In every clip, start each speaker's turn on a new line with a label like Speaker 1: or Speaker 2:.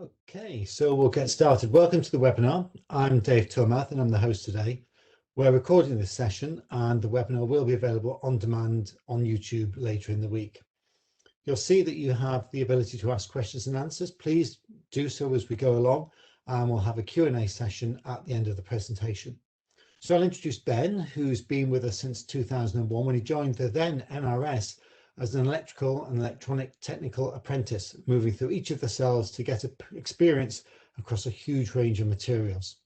Speaker 1: Okay, so we'll get started. Welcome to the webinar. I'm Dave Tormath and I'm the host today. We're recording this session and the webinar will be available on demand on YouTube later in the week. You'll see that you have the ability to ask questions and answers. Please do so as we go along, and we'll have a Q&A session at the end of the presentation. So I'll introduce Ben, who's been with us since 2001 when he joined the then NRS as an electrical and electronic technical apprentice, moving through each of the cells to get experience across a huge range of materials.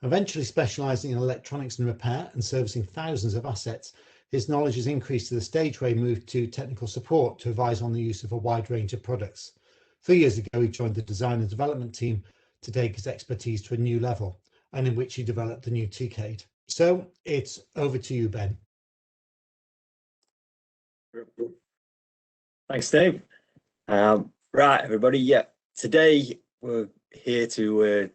Speaker 1: Eventually specialising in electronics and repair and servicing thousands of assets, his knowledge has increased to the stage where he moved to technical support to advise on the use of a wide range of products. 3 years ago, he joined the design and development team to take his expertise to a new level, and in which he developed the new TCAID. So it's over to you, Ben.
Speaker 2: Thanks, Dave. Right, everybody. Yeah, today we're here to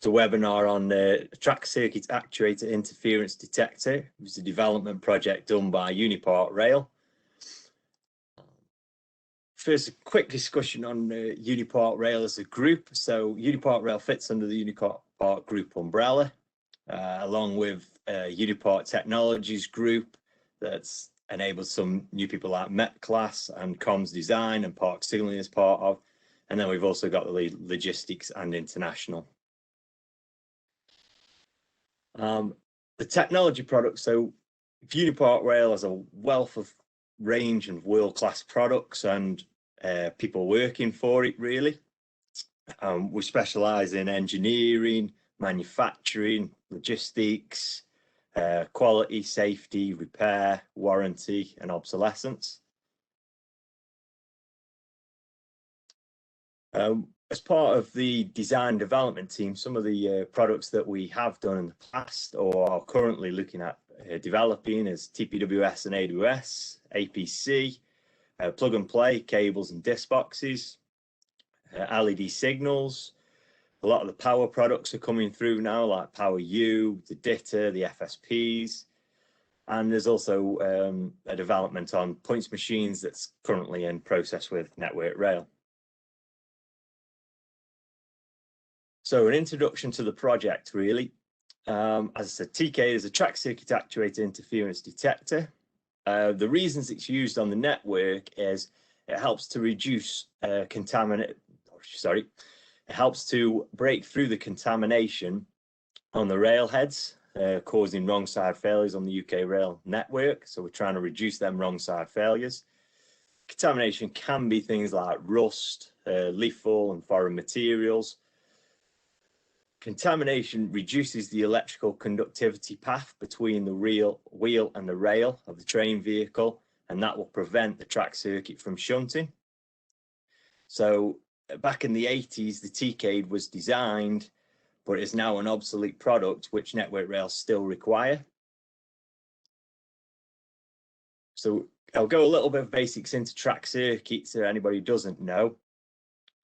Speaker 2: webinar on the track circuit actuator interference detector. It was a development project done by Unipart Rail. First, a quick discussion on Unipart Rail as a group. So Unipart Rail fits under the Unipart Group umbrella, along with Unipart Technologies Group that's enabled some new people like Met Class and Comms Design and Park Signaling as part of. And then we've also got the Logistics and International. The technology products, so Unipart Rail has a wealth of range and world-class products and people working for it, really. We specialise in engineering, manufacturing, logistics, quality, safety, repair, warranty and obsolescence. As part of the design development team, some of the products that we have done in the past or are currently looking at developing is TPWS and AWS, APC, plug and play cables and disk boxes, LED signals. A lot of the power products are coming through now, like Power U, the Detector, the FSPs. And there's also a development on points machines that's currently in process with Network Rail. So an introduction to the project, really. As I said, TCAID is a track circuit actuator interference detector. The reasons it's used on the network is it helps to reduce it helps to break through the contamination on the rail heads, causing wrong side failures on the UK rail network. So we're trying to reduce them wrong side failures. Contamination can be things like rust, leaf fall and foreign materials. Contamination reduces the electrical conductivity path between the wheel and the rail of the train vehicle, and that will prevent the track circuit from shunting. So back in the 80s, the TCAID was designed, but is now an obsolete product which Network Rail still require. So I'll go a little bit of basics into track circuits for anybody who doesn't know.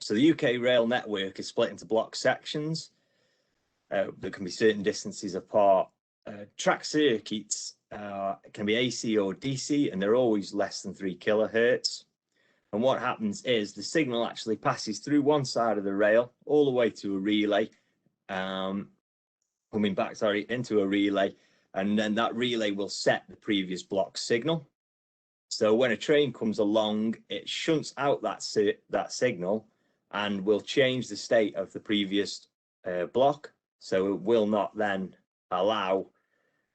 Speaker 2: So the UK rail network is split into block sections. There can be certain distances apart. Track circuits can be AC or DC, and they're always less than 3 kilohertz. And what happens is the signal actually passes through one side of the rail all the way to a relay, into a relay, and then that relay will set the previous block signal. So when a train comes along, it shunts out that signal and will change the state of the previous block. So it will not then allow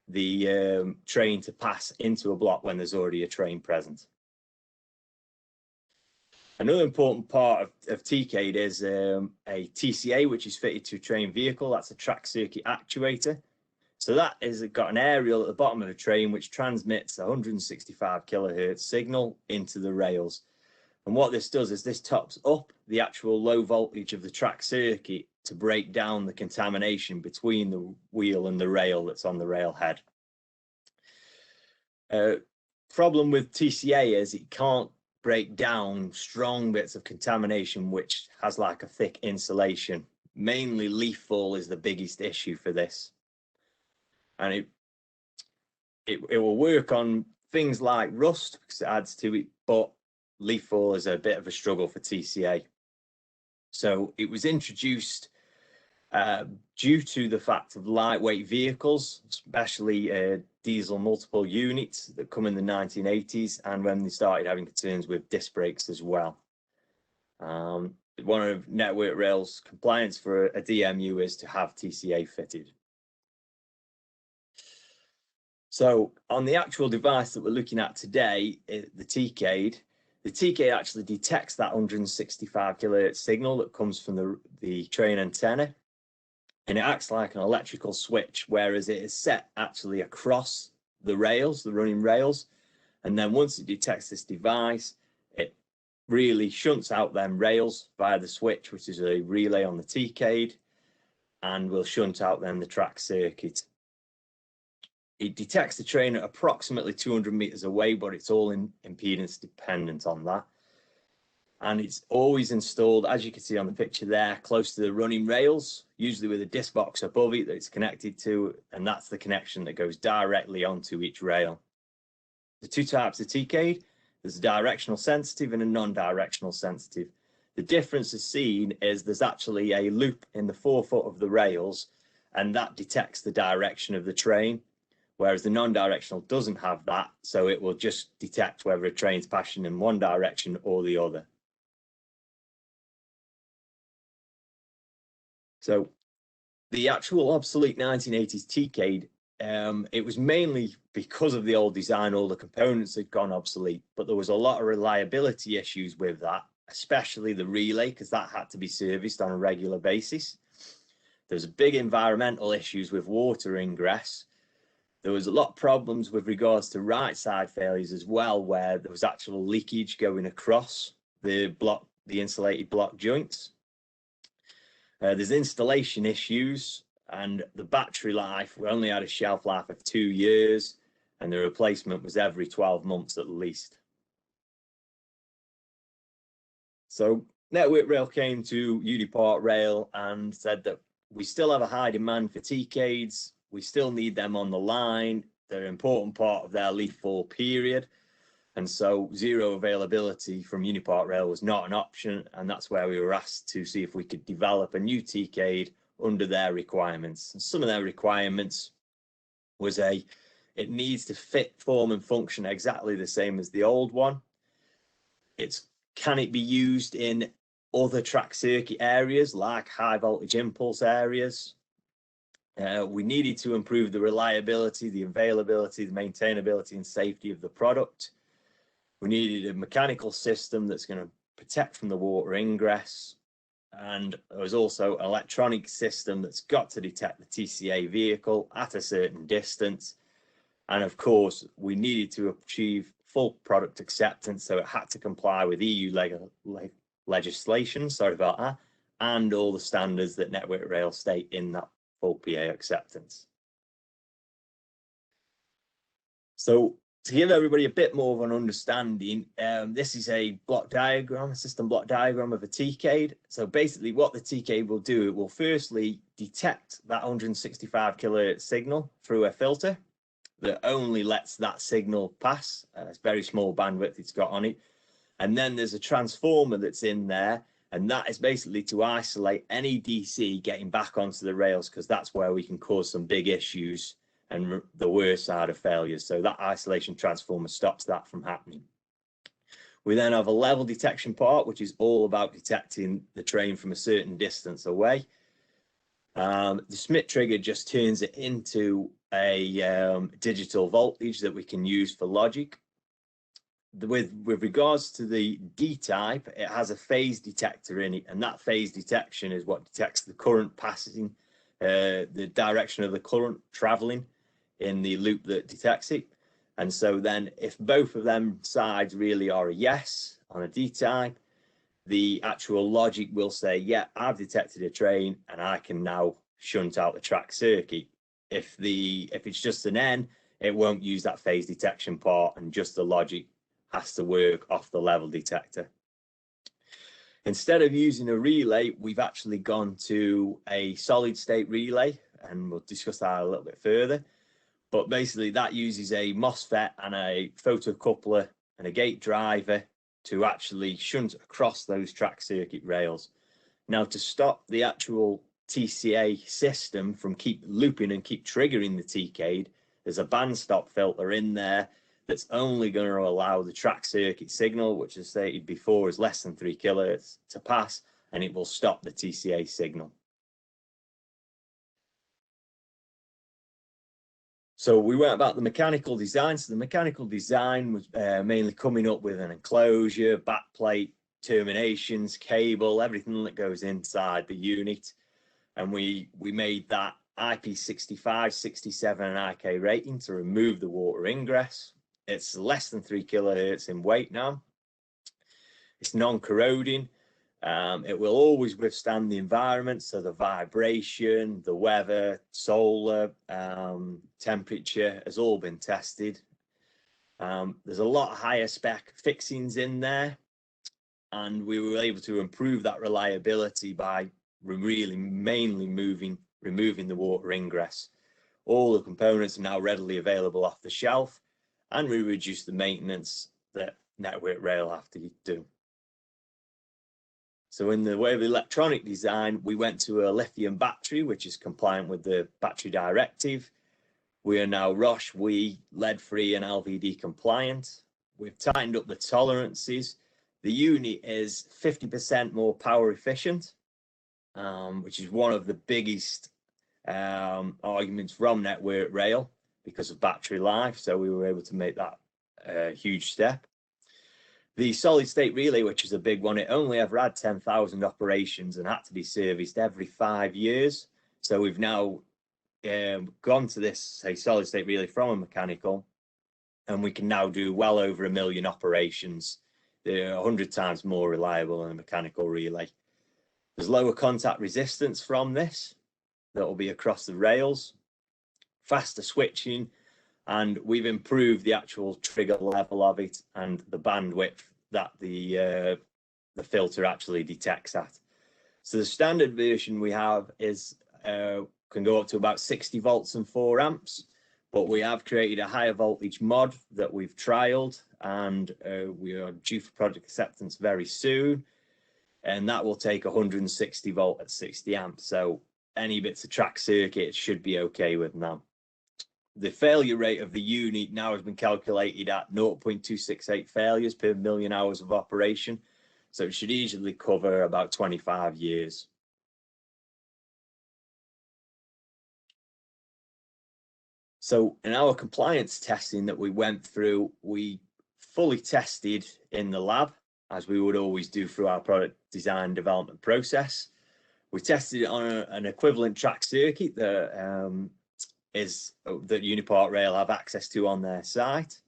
Speaker 2: the train to pass into a block when there's already a train present. Another important part of TCAID is a TCA, which is fitted to a train vehicle. That's a track circuit actuator. So that is got an aerial at the bottom of the train which transmits a 165 kilohertz signal into the rails. And what this does is this tops up the actual low voltage of the track circuit to break down the contamination between the wheel and the rail that's on the rail head. Problem with TCA is it can't break down strong bits of contamination which has like a thick insulation. Mainly leaf fall is the biggest issue for this. And it will work on things like rust because it adds to it, but leaf fall is a bit of a struggle for TCA. So it was introduced due to the fact of lightweight vehicles, especially diesel multiple units that come in the 1980s, and when they started having concerns with disc brakes as well. One of Network Rail's compliance for a DMU is to have TCA fitted. So on the actual device that we're looking at today, the TCAID actually detects that 165 kilohertz signal that comes from the train antenna, and it acts like an electrical switch, whereas it is set actually across the rails, the running rails. And then once it detects this device, it really shunts out them rails via the switch, which is a relay on the TCAID, and will shunt out then the track circuit. It detects the train at approximately 200 meters away, but it's all impedance dependent on that. And it's always installed, as you can see on the picture there, close to the running rails, usually with a disc box above it that it's connected to, and that's the connection that goes directly onto each rail. The two types of TCAID, there's a directional sensitive and a non-directional sensitive. The difference is seen is there's actually a loop in the forefoot of the rails, and that detects the direction of the train, whereas the non-directional doesn't have that, so it will just detect whether a train's passing in one direction or the other. So the actual obsolete 1980s TCAID, it was mainly because of the old design, all the components had gone obsolete, but there was a lot of reliability issues with that, especially the relay, because that had to be serviced on a regular basis. There's big environmental issues with water ingress. There was a lot of problems with regards to right side failures as well, where there was actual leakage going across the insulated block joints. There's installation issues, and the battery life, we only had a shelf life of 2 years, and the replacement was every 12 months at least. So Network Rail came to Unipart Rail and said that we still have a high demand for TCAIDs, we still need them on the line, they're an important part of their leaf fall period. And so zero availability from Unipart Rail was not an option, and that's where we were asked to see if we could develop a new TCAID under their requirements. And some of their requirements was it needs to fit, form and function exactly the same as the old one. Can it be used in other track circuit areas like high voltage impulse areas? We needed to improve the reliability, the availability, the maintainability and safety of the product. We needed a mechanical system that's going to protect from the water ingress. And there was also an electronic system that's got to detect the TCA vehicle at a certain distance. And of course, we needed to achieve full product acceptance, so it had to comply with EU legislation, sorry about that, and all the standards that Network Rail state in that full PA acceptance. So to give everybody a bit more of an understanding, this is a block diagram, a system block diagram of a TCAID. So basically what the TCAID will do, it will firstly detect that 165 kilohertz signal through a filter that only lets that signal pass. It's very small bandwidth it's got on it. And then there's a transformer that's in there, and that is basically to isolate any DC getting back onto the rails, because that's where we can cause some big issues and the worst side of failures. So that isolation transformer stops that from happening. We then have a level detection part, which is all about detecting the train from a certain distance away. The Smith trigger just turns it into a digital voltage that we can use for logic. With regards to the D-type, it has a phase detector in it, and that phase detection is what detects the current passing, the direction of the current traveling in the loop that detects it. And so then if both of them sides really are a yes on a D-type, the actual logic will say, yeah, I've detected a train and I can now shunt out the track circuit. If it's just an N, it won't use that phase detection part, and just the logic has to work off the level detector. Instead of using a relay, we've actually gone to a solid state relay, and we'll discuss that a little bit further. But basically that uses a MOSFET and a photocoupler and a gate driver to actually shunt across those track circuit rails. Now, to stop the actual TCA system from keep looping and keep triggering the TCAID, there's a band stop filter in there that's only going to allow the track circuit signal, which as stated before is less than 3 kilohertz, to pass, and it will stop the TCA signal. So we went about the mechanical design. So the mechanical design was mainly coming up with an enclosure, backplate, terminations, cable, everything that goes inside the unit. And we made that IP65, 67 and IK rating to remove the water ingress. It's less than 3 kilohertz in weight now. It's non-corroding. It will always withstand the environment, so the vibration, the weather, solar, temperature has all been tested. There's a lot higher spec fixings in there, and we were able to improve that reliability by really mainly removing the water ingress. All the components are now readily available off the shelf, and we reduce the maintenance that Network Rail have to do. So in the way of electronic design, we went to a lithium battery, which is compliant with the battery directive. We are now ROSH, lead-free and LVD compliant. We've tightened up the tolerances. The unit is 50% more power efficient, which is one of the biggest arguments from Network Rail because of battery life. So we were able to make that a huge step. The solid state relay, which is a big one, it only ever had 10,000 operations and had to be serviced every 5 years. So we've now gone to this, say, solid state relay from a mechanical, and we can now do well over 1 million operations. They're 100 times more reliable than a mechanical relay. There's lower contact resistance from this that will be across the rails, faster switching, and we've improved the actual trigger level of it and the bandwidth that the filter actually detects at. So the standard version we have is can go up to about 60 volts and 4 amps, but we have created a higher voltage mod that we've trialed, and we are due for project acceptance very soon, and that will take 160 volt at 60 amps. So any bits of track circuit should be okay with now. The failure rate of the unit now has been calculated at 0.268 failures per million hours of operation. So it should easily cover about 25 years. So in our compliance testing that we went through, we fully tested in the lab, as we would always do through our product design development process. We tested it on an equivalent track circuit that that Unipart Rail have access to on their site.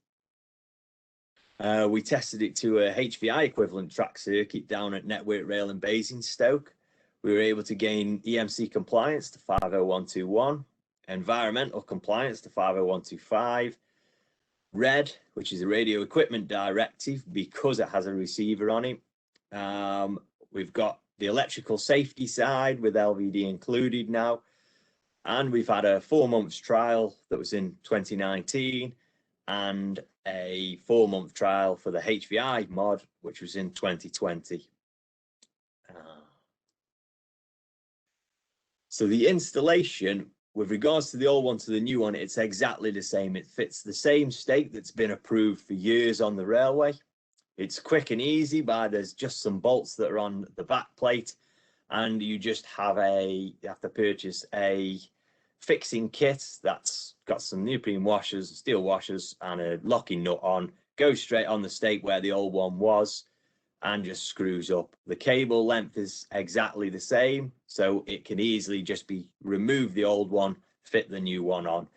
Speaker 2: We tested it to a HVI equivalent track circuit down at Network Rail in Basingstoke. We were able to gain EMC compliance to 50121, environmental compliance to 50125, RED, which is a radio equipment directive because it has a receiver on it. We've got the electrical safety side with LVD included now. And we've had a 4-month trial that was in 2019 and a 4-month trial for the HVI mod, which was in 2020. So the installation, with regards to the old one to the new one, it's exactly the same. It fits the same stake that's been approved for years on the railway. It's quick and easy, but there's just some bolts that are on the back plate, and you just have you have to purchase a fixing kit that's got some neoprene washers, steel washers, and a locking nut on. Goes straight on the stake where the old one was and just screws up. The cable length is exactly the same, so it can easily just be remove the old one, fit the new one on.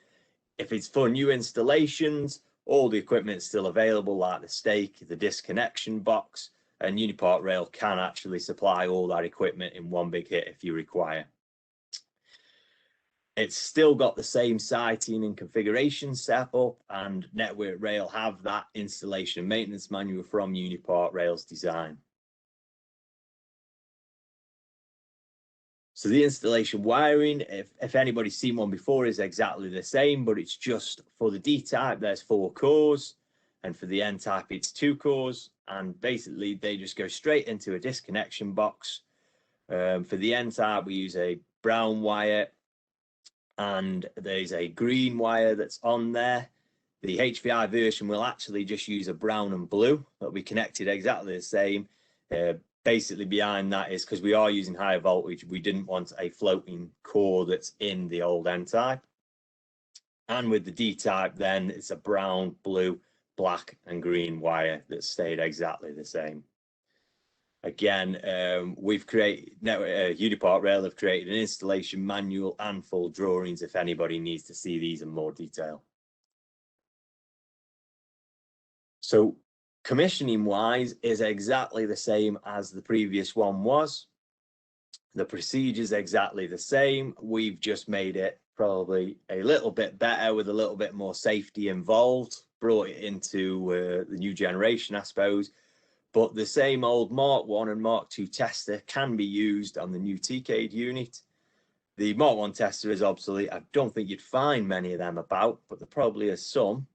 Speaker 2: If it's for new installations, all the equipment is still available, like the stake, the disconnection box, and Unipart Rail can actually supply all that equipment in one big hit if you require. It's still got the same sighting and configuration setup, and Network Rail have that installation and maintenance manual from Unipart Rail's design. So the installation wiring, if anybody's seen one before, is exactly the same, but it's just for the D-type, there's 4 cores, and for the N-type, it's 2 cores, and basically they just go straight into a disconnection box For the N-type, we use a brown wire, and there's a green wire that's on there. The HVI version will actually just use a brown and blue. That'll be connected exactly the same. Basically behind that is because we are using higher voltage, we didn't want a floating core that's in the old N-type. And with the D-type, then it's a brown, blue, black and green wire that stayed exactly the same. Again, we've created, Unipart Rail have created an installation manual and full drawings if anybody needs to see these in more detail. So commissioning wise is exactly the same as the previous one was. The procedure is exactly the same. We've just made it probably a little bit better with a little bit more safety involved, brought it into the new generation, I suppose. But the same old Mark 1 and Mark 2 tester can be used on the new TCAID unit. The Mark 1 tester is obsolete. I don't think you'd find many of them about, but there probably is some.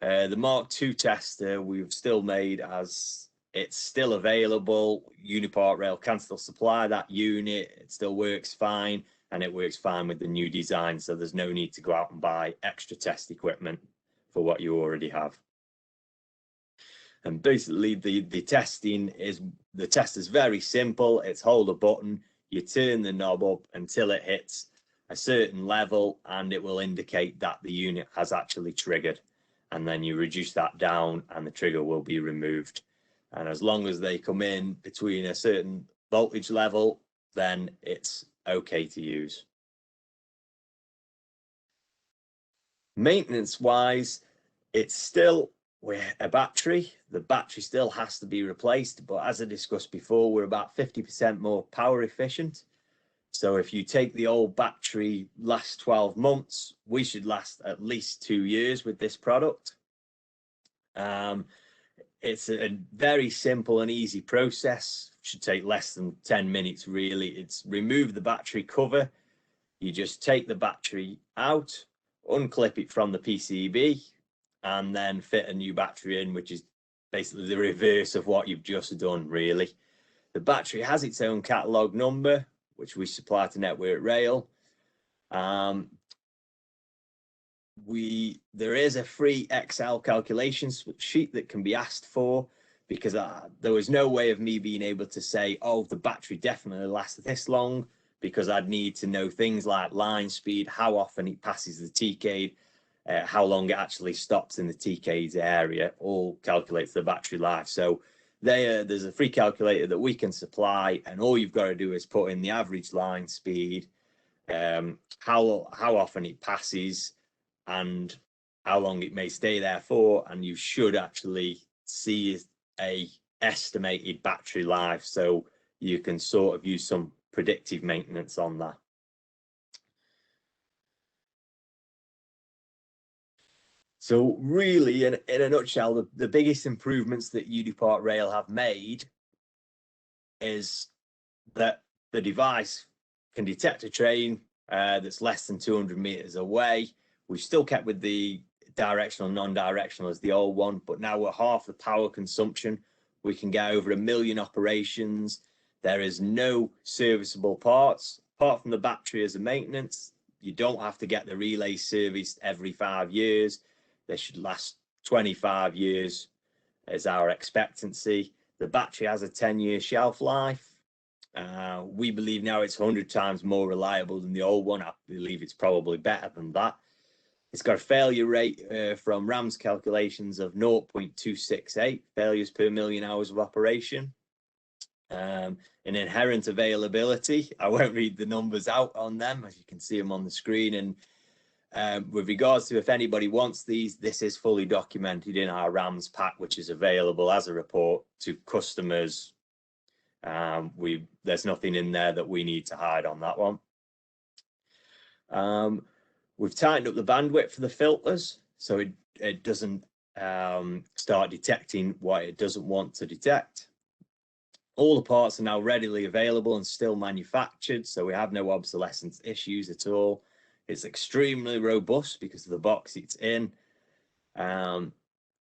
Speaker 2: The Mark 2 tester we've still made as it's still available. Unipart Rail can still supply that unit. It still works fine, and it works fine with the new design. So there's no need to go out and buy extra test equipment for what you already have. And basically the test is very simple. It's hold a button, you turn the knob up until it hits a certain level, and it will indicate that the unit has actually triggered. And then you reduce that down and the trigger will be removed. And as long as they come in between a certain voltage level, then it's okay to use. Maintenance wise, it's still a battery. The battery still has to be replaced, but as I discussed before, we're about 50% more power efficient. So if you take the old battery last 12 months, we should last at least 2 years with this product. It's a very simple and easy process. Should take less than 10 minutes really. It's remove the battery cover. You just take the battery out, unclip it from the PCB, and then fit a new battery in, which is basically the reverse of what you've just done really. The battery has its own catalog number, which we supply to Network Rail. There is a free Excel calculation sheet that can be asked for, because there was no way of me being able to say, oh, the battery definitely lasts this long, because I'd need to know things like line speed, how often it passes the TCAID, how long it actually stops in the TCAID's area, all calculates the battery life. So there's a free calculator that we can supply, and all you've got to do is put in the average line speed, how often it passes, and how long it may stay there for, and you should actually see a estimated battery life, so you can sort of use some predictive maintenance on that. So really, in a nutshell, the biggest improvements that Unipart Rail have made is that the device can detect a train that's less than 200 meters away. We've still kept with the directional, non-directional as the old one, but now we're half the power consumption. We can get over 1 million operations. There is no serviceable parts, apart from the battery as a maintenance. You don't have to get the relay serviced every 5 years. They should last 25 years as our expectancy. The battery has a 10-year shelf life. We believe now it's 100 times more reliable than the old one. I believe it's probably better than that. It's got a failure rate from RAM's calculations of 0.268 failures per million hours of operation. An inherent availability. I won't read the numbers out on them, as you can see them on the screen. And with regards to if anybody wants these, this is fully documented in our RAMs pack, which is available as a report to customers. There's nothing in there that we need to hide on that one. We've tightened up the bandwidth for the filters, so it doesn't start detecting what it doesn't want to detect. All the parts are now readily available and still manufactured, so we have no obsolescence issues at all. It's extremely robust because of the box it's in. We're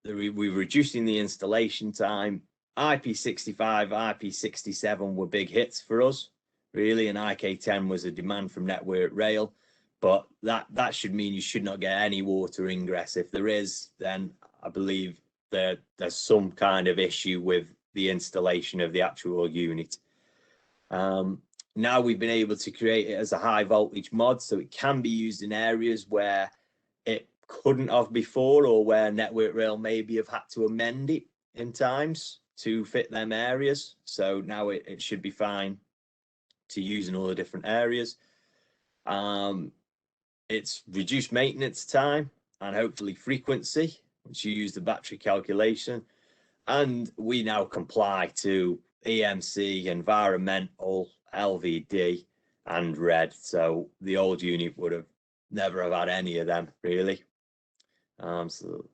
Speaker 2: reducing the installation time. IP65, IP67 were big hits for us. really, and IK10 was a demand from Network Rail, but that should mean you should not get any water ingress. If there is, then I believe there's some kind of issue with the installation of the actual unit. Now we've been able to create it as a high voltage mod, so it can be used in areas where it couldn't have before, or where Network Rail maybe have had to amend it in times to fit them areas. So now it should be fine to use in all the different areas. It's reduced maintenance time and hopefully frequency once you use the battery calculation. And we now comply to EMC, environmental, LVD, and RED. So the old unit would have never have had any of them, really. So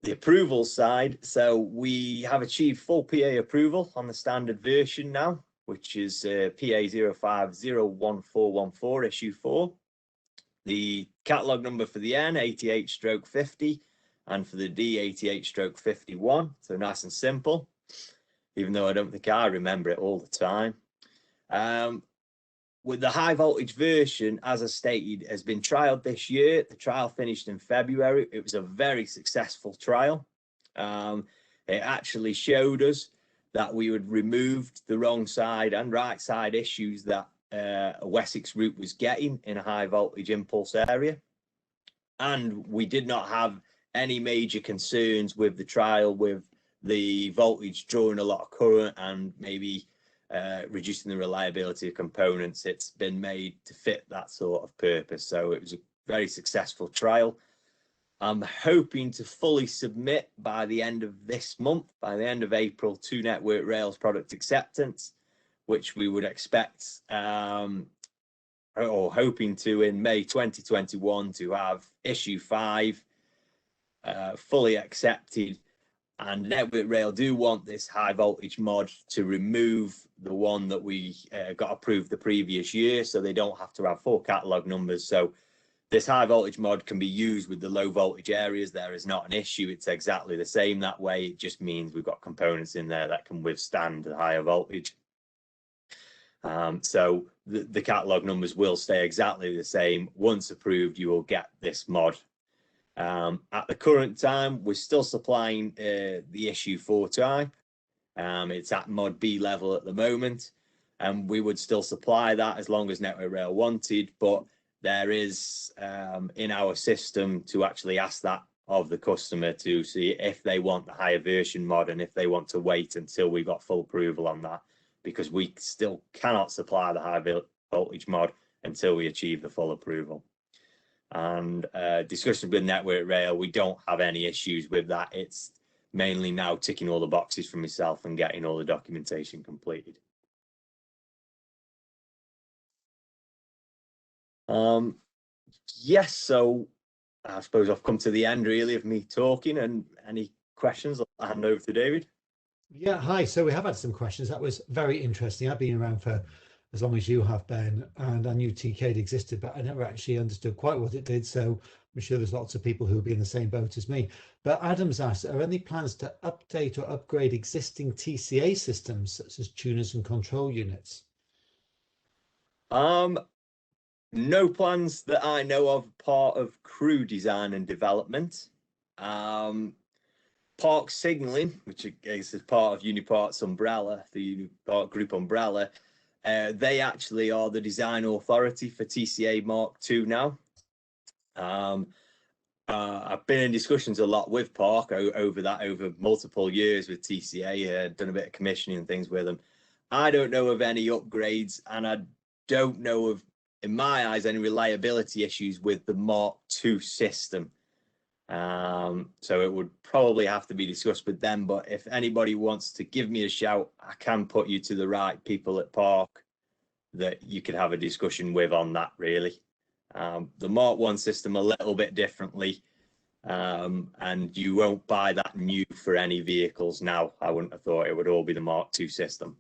Speaker 2: the approval side, so we have achieved full PA approval on the standard version now, which is PA 05011414 issue 4. The catalog number for the N 88/50 and for the D 88/51. So nice and simple, even though I don't think I remember it all the time. With the high voltage version, as I stated, has been trialed this year. The trial finished in February. It was a very successful trial. It actually showed us that we had removed the wrong side and right side issues that a Wessex route was getting in a high voltage impulse area. And we did not have any major concerns with the trial, with the voltage drawing a lot of current and maybe reducing the reliability of components. It's been made to fit that sort of purpose. So it was a very successful trial. I'm hoping to fully submit by the end of this month, by the end of April, to Network Rail's product acceptance, which we would expect, or hoping to, in May 2021, to have issue 5 fully accepted. And Network Rail do want this high voltage mod to remove the one that we got approved the previous year, so they don't have to have 4 catalog numbers. So this high voltage mod can be used with the low voltage areas. There is not an issue. It's exactly the same that way. It just means we've got components in there that can withstand the higher voltage. So the catalog numbers will stay exactly the same. Once approved, you will get this mod. At the current time, we're still supplying the issue 4 type. It's at mod B level at the moment, and we would still supply that as long as Network Rail wanted, but there is in our system to actually ask that of the customer to see if they want the higher version mod and if they want to wait until we got full approval on that, because we still cannot supply the high voltage mod until we achieve the full approval. And discussions with Network Rail, we don't have any issues with that. It's mainly now ticking all the boxes for myself and getting all the documentation completed. Yes, so I suppose I've come to the end really of me talking, and any questions I'll hand over to David.
Speaker 1: Yeah, hi. So we have had some questions. That was very interesting. I've been around for as long as you have, Ben, and I knew TCAID existed, but I never actually understood quite what it did. So I'm sure there's lots of people who will be in the same boat as me. But Adam's asked, are any plans to update or upgrade existing TCA systems, such as tuners and control units?
Speaker 2: No plans that I know of, part of crew design and development. Park signaling, which is part of Unipart's umbrella, the Unipart group umbrella, they actually are the design authority for TCA Mark II now. I've been in discussions a lot with Park over multiple years with TCA, done a bit of commissioning and things with them. I don't know of any upgrades, and I don't know of, in my eyes, any reliability issues with the Mark II system. So it would probably have to be discussed with them, but if anybody wants to give me a shout, I can put you to the right people at Park that you could have a discussion with on that, really. The Mark I system a little bit differently, and you won't buy that new for any vehicles now. I wouldn't have thought it would all be the Mark II system.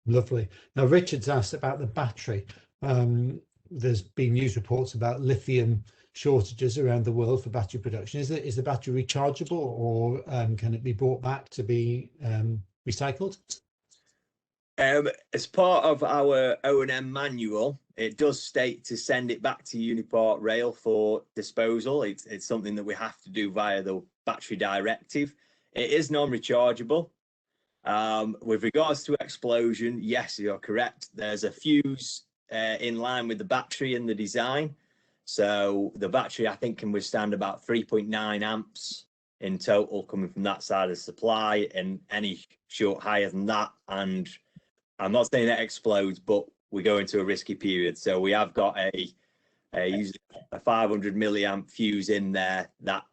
Speaker 1: Lovely. Now, Richard's asked about the battery. There's been news reports about lithium shortages around the world for battery production. Is the battery rechargeable, or can it be brought back to be recycled?
Speaker 2: As part of our O&M manual, it does state to send it back to Unipart Rail for disposal. It's something that we have to do via the battery directive. It is non-rechargeable. With regards to explosion, yes, you're correct. There's a fuse in line with the battery in the design. So the battery, I think, can withstand about 3.9 amps in total coming from that side of the supply, and any short higher than that. And I'm not saying that explodes, but we go into a risky period. So we have got a 500 milliamp fuse in there. That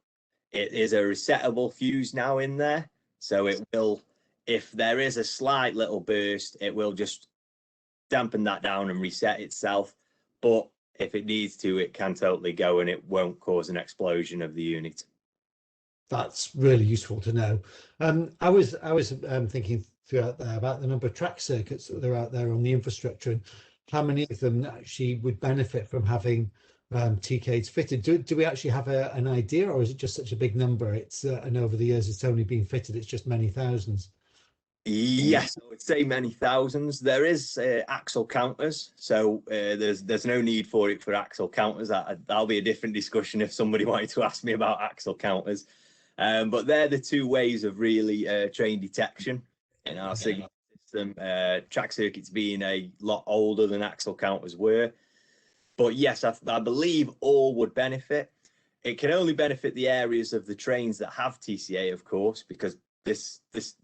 Speaker 2: it is a resettable fuse now in there. So it will, if there is a slight little burst, it will just dampen that down and reset itself. But if it needs to, it can totally go, and it won't cause an explosion of the unit.
Speaker 1: That's really useful to know. I was thinking throughout there about the number of track circuits that are out there on the infrastructure, and how many of them actually would benefit from having TCAIDs fitted. Do we actually have an idea, or is it just such a big number? It's and over the years it's only been fitted, it's just many thousands.
Speaker 2: Yes, I would say many thousands. There is axle counters, so there's no need for it for axle counters. That'll be a different discussion if somebody wanted to ask me about axle counters. But they're the two ways of really train detection in our signal system. Track circuits being a lot older than axle counters were. But yes, I believe all would benefit. It can only benefit the areas of the trains that have TCA, of course, because the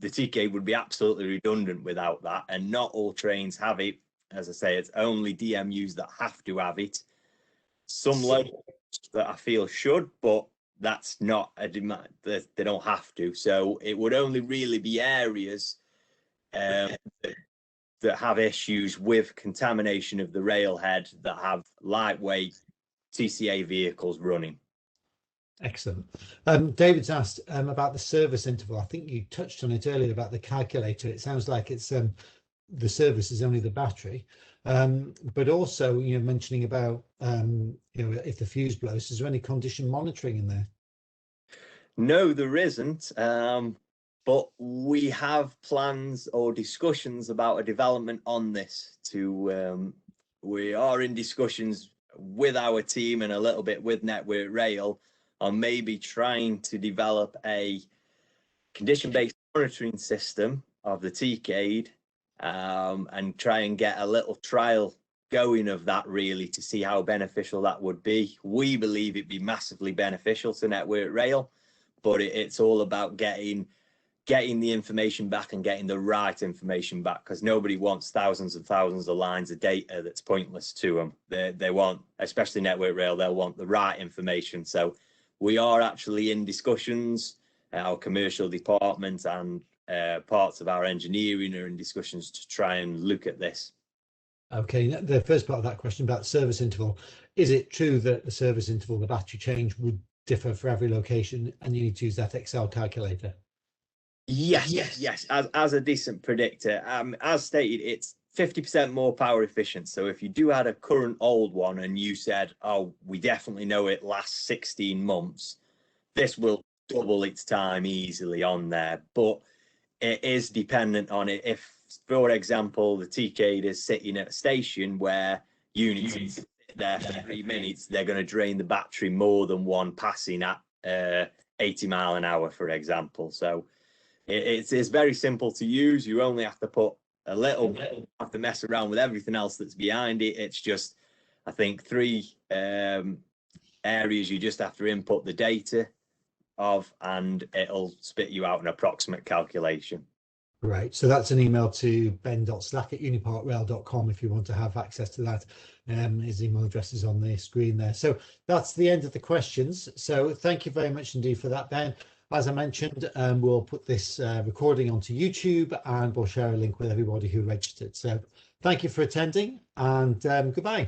Speaker 2: TCAID would be absolutely redundant without that, and not all trains have it. As I say, it's only DMUs that have to have it. Some locals that I feel should, but that's not a demand. They don't have to. So it would only really be areas that have issues with contamination of the railhead that have lightweight TCA vehicles running.
Speaker 1: Excellent. David's asked about the service interval. I think you touched on it earlier about the calculator. It sounds like it's the service is only the battery, but also mentioning about if the fuse blows. Is there any condition monitoring in there?
Speaker 2: No, there isn't. But we have plans or discussions about a development on this. We are in discussions with our team and a little bit with Network Rail on maybe trying to develop a condition-based monitoring system of the TCAID, and try and get a little trial going of that, really, to see how beneficial that would be. We believe it'd be massively beneficial to Network Rail, but it's all about getting the information back and getting the right information back, because nobody wants thousands and thousands of lines of data that's pointless to them. They want, especially Network Rail, they'll want the right information. So we are actually in discussions. Our commercial department and parts of our engineering are in discussions to try and look at this.
Speaker 1: Okay, the first part of that question about service interval, is it true that the service interval, the battery change, would differ for every location, and you need to use that Excel calculator?
Speaker 2: Yes. As a decent predictor, as stated, it's 50% more power efficient. So if you do had a current old one and you said, oh, we definitely know it lasts 16 months, this will double its time easily on there. But it is dependent on it. If, for example, the TCAID is sitting at a station where units sit there for 3 minutes, they're going to drain the battery more than one passing at 80 miles an hour, for example. So it's very simple to use. You only have to put a little bit, have to mess around with everything else that's behind it. It's just, I think, 3 areas you just have to input the data of, and it'll spit you out an approximate calculation.
Speaker 1: Right, so that's an email to ben.slack@unipartrail.com if you want to have access to that. His email address is on the screen there. So that's the end of the questions. So thank you very much indeed for that, Ben. As I mentioned, we'll put this recording onto YouTube, and we'll share a link with everybody who registered. So thank you for attending, and goodbye.